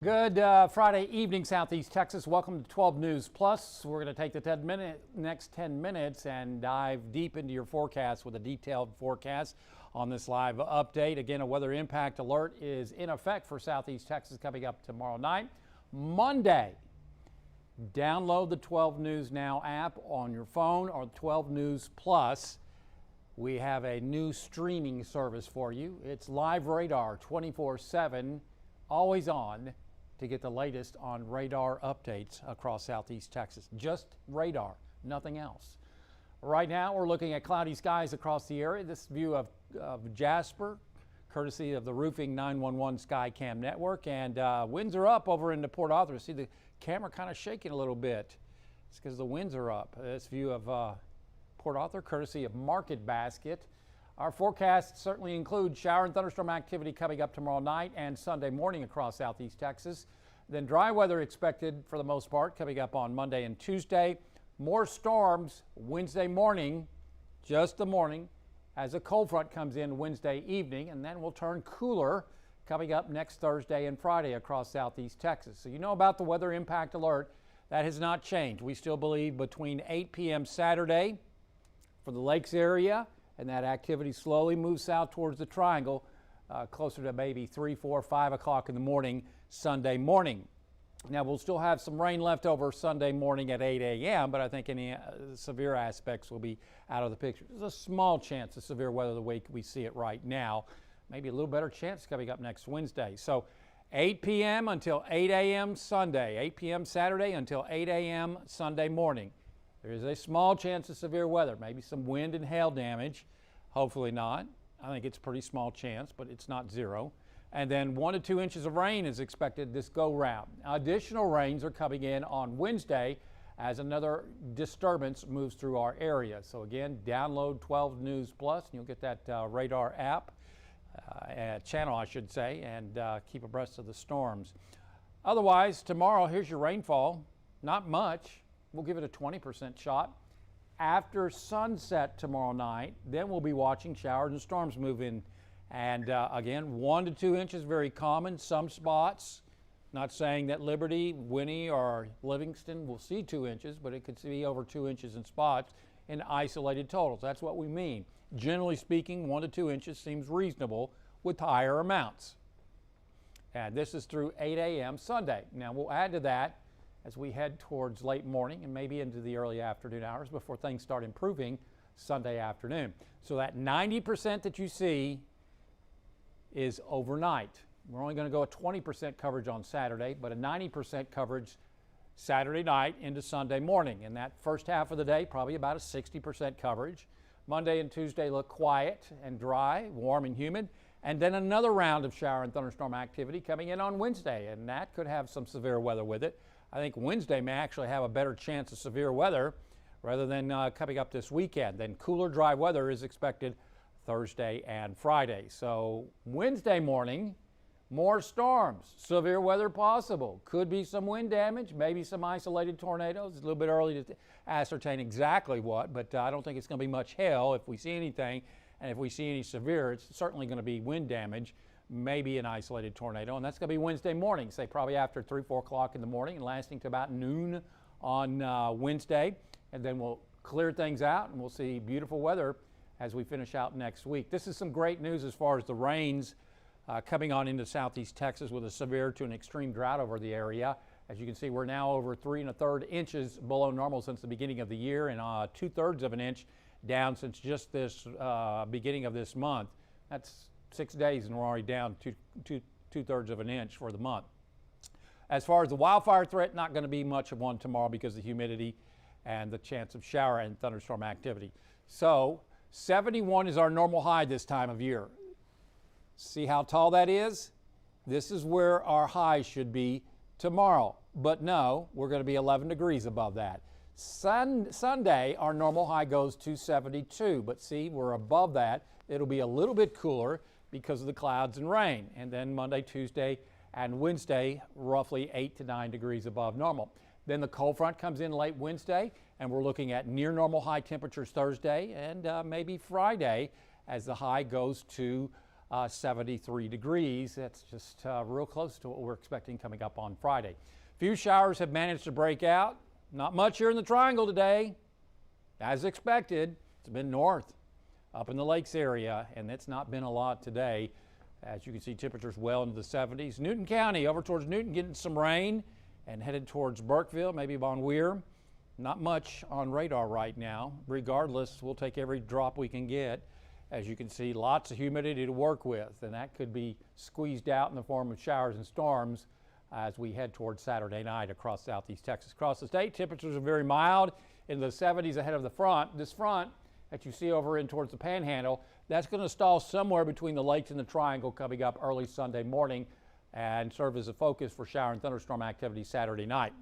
Good Friday evening, Southeast Texas. Welcome to 12 News Plus. We're going to take the next 10 minutes and dive deep into your forecast with a detailed forecast on this live update. Again, a weather impact alert is in effect for Southeast Texas coming up tomorrow night. Monday, download the 12 News Now app on your phone or 12 News Plus. We have a new streaming service for you. It's live radar 24/7, always on, to get the latest on radar updates across Southeast Texas. Just radar, nothing else. Right now, we're looking at cloudy skies across the area. This view of Jasper, courtesy of the Roofing 911 Skycam network. And winds are up over into Port Arthur. See the camera kind of shaking a little bit. It's because the winds are up. This view of Port Arthur, courtesy of Market Basket. Our forecasts certainly include shower and thunderstorm activity coming up tomorrow night and Sunday morning across Southeast Texas. Then dry weather expected for the most part coming up on Monday and Tuesday. More storms Wednesday morning, just the morning, as a cold front comes in Wednesday evening, and then we'll turn cooler coming up next Thursday and Friday across Southeast Texas. So you know about the weather impact alert. That has not changed. We still believe between 8 p.m. Saturday for the Lakes area, and that activity slowly moves south towards the triangle, closer to maybe 3, 4, 5 o'clock in the morning Sunday morning. Now, we'll still have some rain left over Sunday morning at 8 a.m., but I think any severe aspects will be out of the picture. There's a small chance of severe weather the way we see it right now. Maybe a little better chance coming up next Wednesday. So 8 p.m. until 8 a.m. Sunday, 8 p.m. Saturday until 8 a.m. Sunday morning. There is a small chance of severe weather, maybe some wind and hail damage. Hopefully not. I think it's a pretty small chance, but it's not zero. And then 1 to 2 inches of rain is expected this go round. Additional rains are coming in on Wednesday as another disturbance moves through our area. So again, download 12 News Plus and you'll get that radar app, channel I should say, and keep abreast of the storms. Otherwise, tomorrow, here's your rainfall. Not much. We'll give it a 20% shot. After sunset tomorrow night, then we'll be watching showers and storms move in. And again, 1 to 2 inches, very common. Some spots, not saying that Liberty, Winnie, or Livingston will see 2 inches, but it could be over 2 inches in spots in isolated totals. That's what we mean. Generally speaking, 1 to 2 inches seems reasonable with higher amounts. And this is through 8 a.m. Sunday. Now, we'll add to that as we head towards late morning and maybe into the early afternoon hours before things start improving Sunday afternoon. So that 90% that you see is overnight. We're only going to go at 20% coverage on Saturday, but a 90% coverage Saturday night into Sunday morning. And that first half of the day, probably about a 60% coverage. Monday and Tuesday look quiet and dry, warm and humid. And then another round of shower and thunderstorm activity coming in on Wednesday, and that could have some severe weather with it. I think Wednesday may actually have a better chance of severe weather rather than coming up this weekend. Then cooler, dry weather is expected Thursday and Friday. So Wednesday morning, more storms, severe weather possible. Could be some wind damage, maybe some isolated tornadoes. It's a little bit early to ascertain exactly what, but I don't think it's going to be much hail if we see anything. And if we see any severe, it's certainly going to be wind damage, maybe an isolated tornado. And that's going to be Wednesday morning, say probably after 3, 4 o'clock in the morning and lasting to about noon on Wednesday. And then we'll clear things out and we'll see beautiful weather as we finish out next week. This is some great news as far as the rains coming on into Southeast Texas with a severe to an extreme drought over the area. As you can see, we're now over 3 1/3 inches below normal since the beginning of the year and 2/3 of an inch down since just this beginning of this month. That's 6 days and we're already down 2/3 of an inch for the month. As far as the wildfire threat, not going to be much of one tomorrow because of the humidity and the chance of shower and thunderstorm activity. So 71 is our normal high this time of year. See how tall that is? This is where our high should be tomorrow. But no, we're going to be 11 degrees above that. Sunday, our normal high goes to 72, but see, we're above that. It'll be a little bit cooler because of the clouds and rain. And then Monday, Tuesday, and Wednesday, roughly 8 to 9 degrees above normal. Then the cold front comes in late Wednesday, and we're looking at near normal high temperatures Thursday and maybe Friday as the high goes to 73 degrees. That's just real close to what we're expecting coming up on Friday. Few showers have managed to break out. Not much here in the Triangle today. As expected, it's been north up in the lakes area, and it's not been a lot today. As you can see, temperatures well into the 70s. Newton County over towards Newton getting some rain and headed towards Burkeville, maybe Von Weir. Not much on radar right now. Regardless, we'll take every drop we can get. As you can see, lots of humidity to work with, and that could be squeezed out in the form of showers and storms as we head towards Saturday night across southeast Texas. Across the state, temperatures are very mild in the 70s ahead of the front. This front that you see over in towards the Panhandle, that's going to stall somewhere between the lakes and the Triangle coming up early Sunday morning and serve as a focus for shower and thunderstorm activity Saturday night.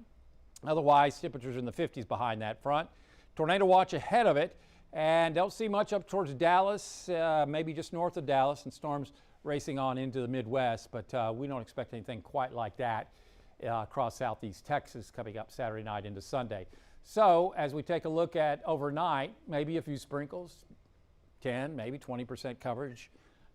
Otherwise, temperatures in the 50s behind that front. Tornado watch ahead of it, and don't see much up towards Dallas, maybe just north of Dallas, and storms racing on into the Midwest, but we don't expect anything quite like that across southeast Texas coming up Saturday night into Sunday. So as we take a look at overnight, maybe a few sprinkles, 10, maybe 20% coverage,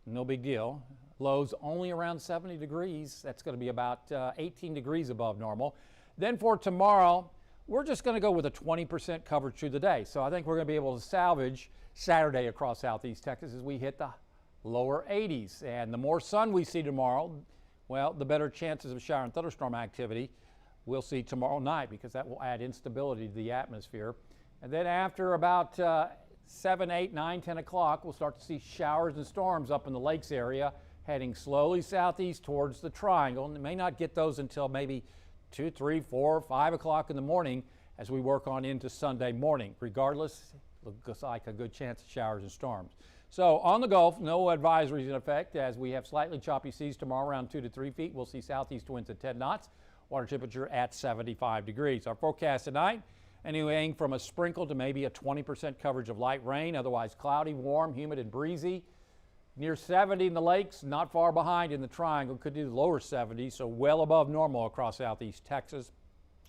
no big deal. Lows only around 70 degrees. That's going to be about 18 degrees above normal. Then for tomorrow, we're just going to go with a 20% coverage through the day. So I think we're going to be able to salvage Saturday across southeast Texas as we hit the lower 80s. And the more sun we see tomorrow, well, the better chances of shower and thunderstorm activity we'll see tomorrow night, because that will add instability to the atmosphere. And then after about 7, 8, 9, 10 o'clock, we'll start to see showers and storms up in the lakes area, heading slowly southeast towards the Triangle. And may not get those until maybe 2, 3, 4, 5 o'clock in the morning as we work on into Sunday morning. Regardless, looks like a good chance of showers and storms. So on the Gulf, no advisories in effect as we have slightly choppy seas tomorrow around 2 to 3 feet. We'll see southeast winds at 10 knots. Water temperature at 75 degrees. Our forecast tonight, anything from a sprinkle to maybe a 20% coverage of light rain. Otherwise cloudy, warm, humid, and breezy. Near 70 in the lakes, not far behind in the Triangle. Could do the lower 70s, so well above normal across southeast Texas.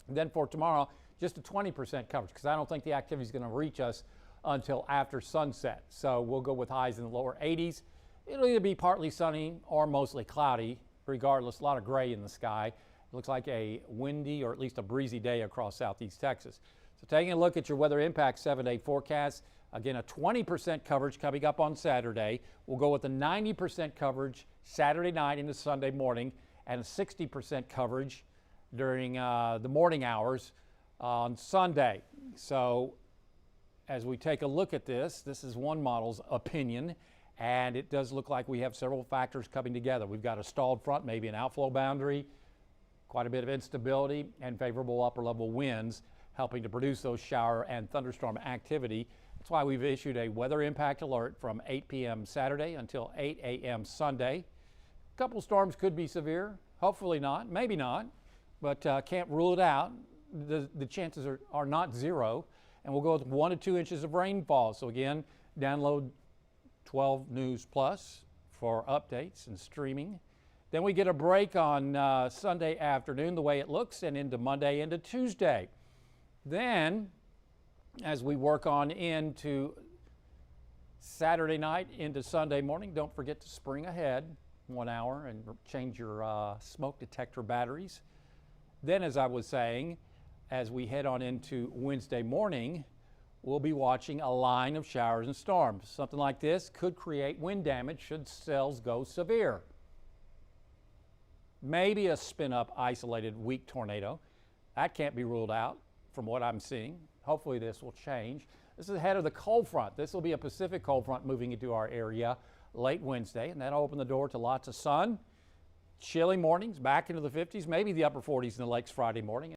And then for tomorrow, just a 20% coverage, because I don't think the activity is going to reach us until after sunset. So we'll go with highs in the lower 80s. It'll either be partly sunny or mostly cloudy. Regardless, a lot of gray in the sky. It looks like a windy or at least a breezy day across southeast Texas. So taking a look at your weather impact 7-day forecast, again, a 20% coverage coming up on Saturday. We'll go with a 90% coverage Saturday night into Sunday morning, and a 60% coverage during the morning hours on Sunday. So as we take a look at this is one model's opinion, and it does look like we have several factors coming together. We've got a stalled front, maybe an outflow boundary, quite a bit of instability, and favorable upper level winds helping to produce those shower and thunderstorm activity. That's why we've issued a weather impact alert from 8 p.m. Saturday until 8 a.m. Sunday. A couple storms could be severe, hopefully not, maybe not, but can't rule it out. The chances are not zero, and we'll go with 1 to 2 inches of rainfall. So again, download 12 News Plus for updates and streaming. Then we get a break on Sunday afternoon, the way it looks, and into Monday into Tuesday. Then, as we work on into Saturday night into Sunday morning, don't forget to spring ahead 1 hour and change your smoke detector batteries. Then, as I was saying, as we head on into Wednesday morning, we'll be watching a line of showers and storms. Something like this could create wind damage should cells go severe. Maybe a spin-up isolated weak tornado. That can't be ruled out from what I'm seeing. Hopefully this will change. This is ahead of the cold front. This will be a Pacific cold front moving into our area late Wednesday, and that'll open the door to lots of sun. Chilly mornings, back into the 50s, maybe the upper 40s in the lakes Friday morning.